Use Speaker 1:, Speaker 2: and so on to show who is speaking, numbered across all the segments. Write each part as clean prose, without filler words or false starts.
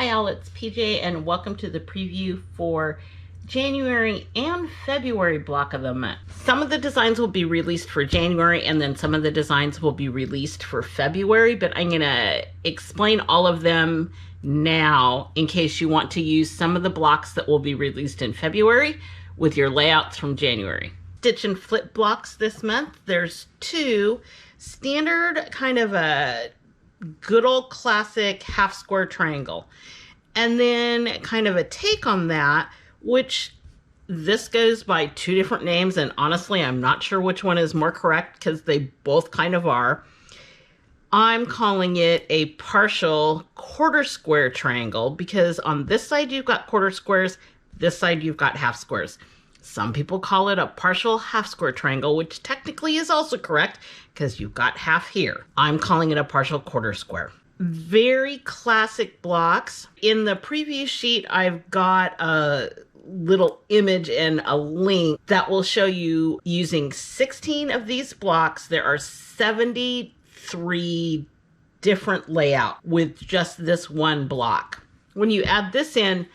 Speaker 1: Hi all, it's PJ and welcome to the preview for January and February block of the month. Some of the designs will be released for January and then some of the designs will be released for February, but I'm gonna explain all of them now in case you want to use some of the blocks that will be released in February with your layouts from January. Stitch and flip blocks this month. There's two standard, kind of a good old classic half square triangle, and then kind of a take on that, which this goes by two different names, and honestly I'm not sure which one is more correct because they both kind of are. I'm calling it a partial quarter square triangle because on this side you've got quarter squares, this side you've got half squares. Some people call it a partial half square triangle, which technically is also correct because you've got half here. I'm calling it a partial quarter square. Very classic blocks. In the preview sheet, I've got a little image and a link that will show you using 16 of these blocks. There are 73 different layouts with just this one block. When you add this in,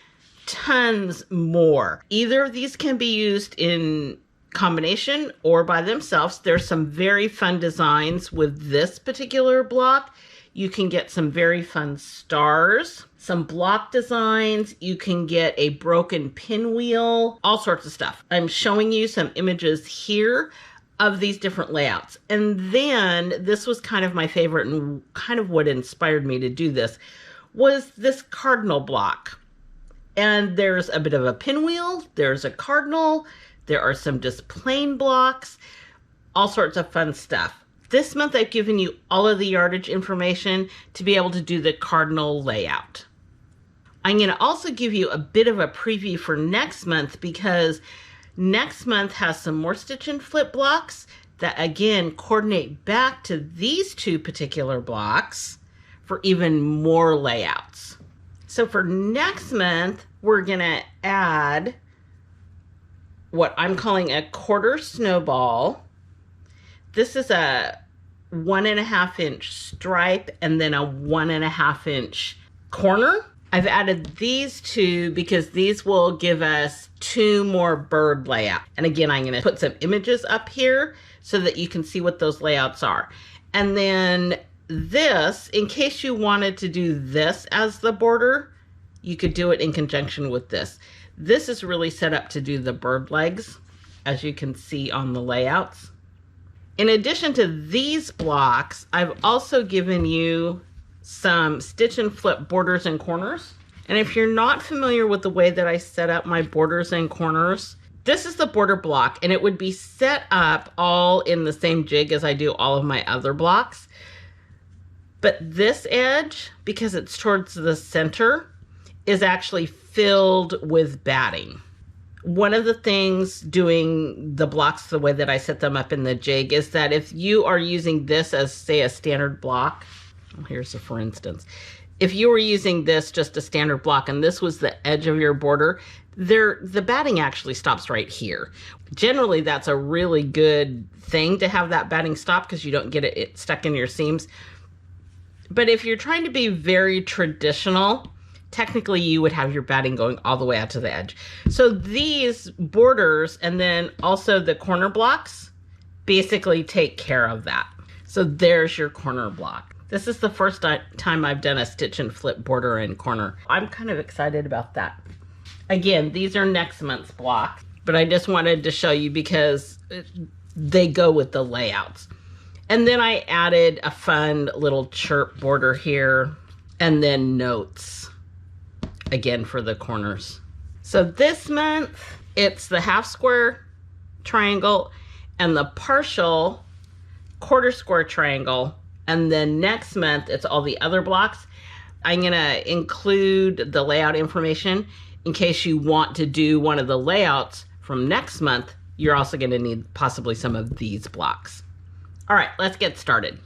Speaker 1: tons more. Either of these can be used in combination or by themselves. There's some very fun designs with this particular block. You can get some very fun stars, some block designs. You can get a broken pinwheel, all sorts of stuff. I'm showing you some images here of these different layouts. And then this was kind of my favorite and kind of what inspired me to do this was this cardinal block. And there's a bit of a pinwheel, there's a cardinal, there are some just plain blocks, all sorts of fun stuff. This month I've given you all of the yardage information to be able to do the cardinal layout. I'm going to also give you a bit of a preview for next month because next month has some more stitch and flip blocks that again coordinate back to these two particular blocks for even more layouts. So for next month, we're gonna add what I'm calling a quarter snowball. This is a 1.5 inch stripe and then a 1.5 inch corner. I've added these two because these will give us two more bird layout. And again, I'm gonna put some images up here so that you can see what those layouts are. And then this, in case you wanted to do this as the border, you could do it in conjunction with this. This is really set up to do the bird legs, as you can see on the layouts. In addition to these blocks, I've also given you some stitch and flip borders and corners. And if you're not familiar with the way that I set up my borders and corners, this is the border block, and it would be set up all in the same jig as I do all of my other blocks. But this edge, because it's towards the center, is actually filled with batting. One of the things doing the blocks the way that I set them up in the jig is that if you are using this as, say, a standard block, here's a for instance, if you were using this just a standard block and this was the edge of your border, the batting actually stops right here. Generally, that's a really good thing to have that batting stop because you don't get it stuck in your seams. But if you're trying to be very traditional, technically you would have your batting going all the way out to the edge. So these borders and then also the corner blocks basically take care of that. So there's your corner block. This is the first time I've done a stitch and flip border and corner. I'm kind of excited about that. Again, these are next month's blocks, but I just wanted to show you because they go with the layouts. And then I added a fun little chirp border here and then notes again for the corners. So this month it's the half square triangle and the partial quarter square triangle. And then next month it's all the other blocks. I'm gonna include the layout information in case you want to do one of the layouts from next month. You're also gonna need possibly some of these blocks. All right, let's get started.